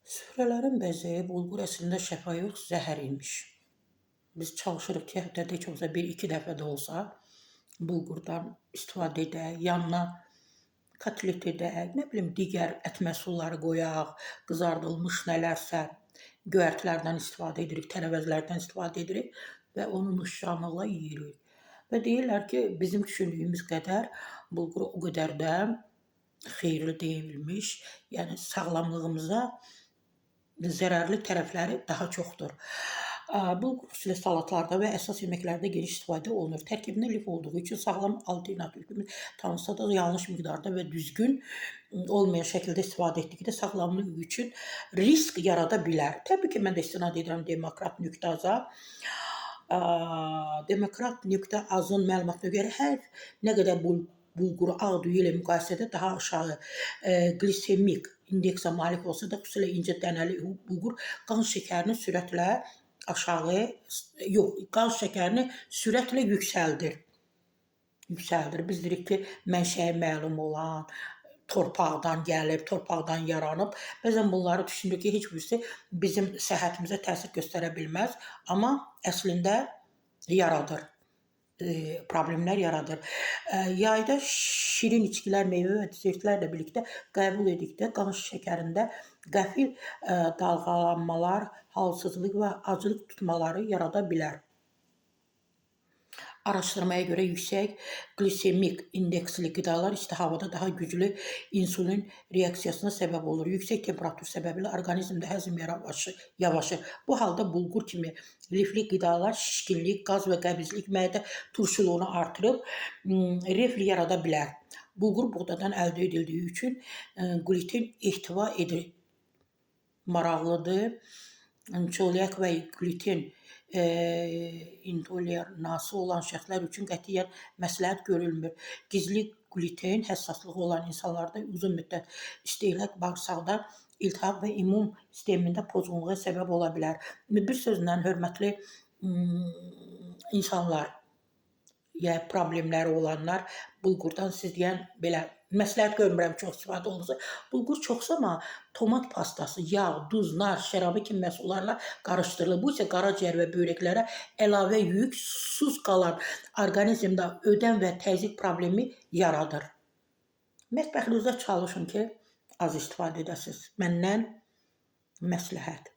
Süfrələrin bəzi bulqur əslində şəfa yox, zəhər imiş. Biz çalışırıq ki, həftədə heç olsa bir-iki dəfə də olsa bulqurdan istifadə edək, yanına kotlet edək, nə bilim digər ət məhsulları qoyaq, qızardılmış nələrsə, göyərtilərdən istifadə edirik, tərəvəzlərdən istifadə edirik və onu nuşanlıqla yeyirik. Və deyirlər ki, bizim düşündüyümüz qədər bulqur o qədər də xeyirli deyilmiş, yəni sağlamlığımıza zərərli tərəfləri daha çoxdur. Bulqur üstü salatlarda və əsas yeməklərdə geniş istifadə olunur. Tərkibində lif olduğu üçün sağlam alternativ kimi tanınsa da yanlış miqdarda və düzgün olmayan şəkildə istifadə etdikdə sağlamlıq üçün risk yarada bilər. Təbii ki, mən də istinad edirəm Demokrat.az-a. Demokrat.az-ın məlumatına görə hər nə qədər bulquru ağ düyü ilə müqayisədə daha aşağı glisemik indeksə malik olsa da, xüsusilə incə dənəli bulqur qan şəkərini sürətlə yüksəldir. Biz deyirik ki, mənşəyi məlum olan, torpaqdan gəlib, torpaqdan yaranıb. Bəzən bunları düşünürük ki, heç birisi bizim səhhətimizə təsir göstərə bilməz, amma əslində yaradır. Problemlər yaradır. Yayda şirin içkilər, meyvə və desertlərlə birlikdə qəbul etdikdə qan şəkərində qəfil dalğalanmalar, halsızlıq və aclıq tutmaları yarada bilər. Araşdırmaya görə yüksək glisemik indeksli qidalar isti havada daha güclü insulin reaksiyasına səbəb olur. Yüksək temperatur səbəbilə orqanizmdə həzm yavaşır. Bu halda bulqur kimi lifli qidalar şişkinlik, qaz və qəbizlik, mədə turşuluğunu artırıb refl yarada bilər. Bulqur buğdadan əldə edildiyi üçün gluten ehtiva edir. Maraqlıdır. Çölyak və gluten intoleransı olan şəxslər üçün qətiyyən məsləhət görülmür. Gizli gluten həssaslığı olan insanlarda uzun müddət istehlak bağırsaqda iltihab və immun sistemində pozğunluğa səbəb ola bilər. Bir sözlə, hörmətli insanlar, yəni problemləri olanlar bulqurdan siz deyən belə məsləhət görmürəm çox istifadə olunsa. Bulqur çoxsa amma tomat pastası, yağ, duz, nar, şərabı kimi məhsullarla qarışdırılır. Bu isə qaraciyər və böyrəklərə əlavə yük, susuz qalan orqanizmdə ödəm və təzyiq problemi yaradır. Mətbəxinizdə çalışın ki, az istifadə edəsiniz. Məndən məsləhət.